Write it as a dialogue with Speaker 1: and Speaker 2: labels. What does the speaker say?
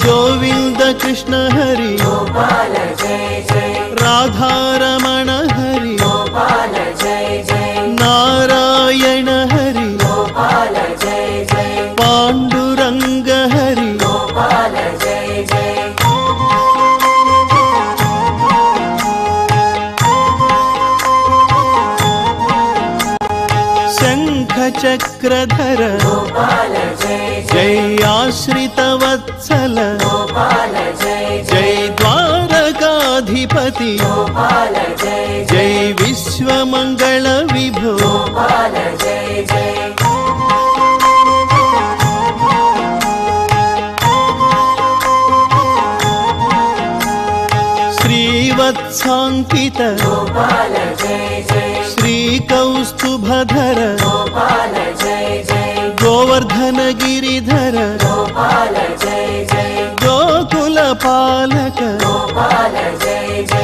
Speaker 1: गोविंद कृष्ण हरि
Speaker 2: गोपाल जय जय
Speaker 1: राधारमण हरि
Speaker 2: गोपाल जय जय
Speaker 1: नारायण हरि
Speaker 2: गोपाल जय जय
Speaker 1: पांडुरंग हरि
Speaker 2: गोपाल जय जय
Speaker 1: शंख चक्रधर
Speaker 2: गोपाल जय
Speaker 1: जय आश्रित वत्सल
Speaker 2: गोपाल जय
Speaker 1: जय द्वारकाधिपति
Speaker 2: गोपाल जय
Speaker 1: जय विश्वमंगल विभो
Speaker 2: गोपाल जय जय
Speaker 1: श्रीवत्सांकित
Speaker 2: गोपाल जय जय
Speaker 1: श्रीकौस्तुभधर
Speaker 2: गोपाल जय जय
Speaker 1: गोवर्धन गिरिधर
Speaker 2: गोपाल जय जय
Speaker 1: गोकुल पालक
Speaker 2: गोपाल जय जय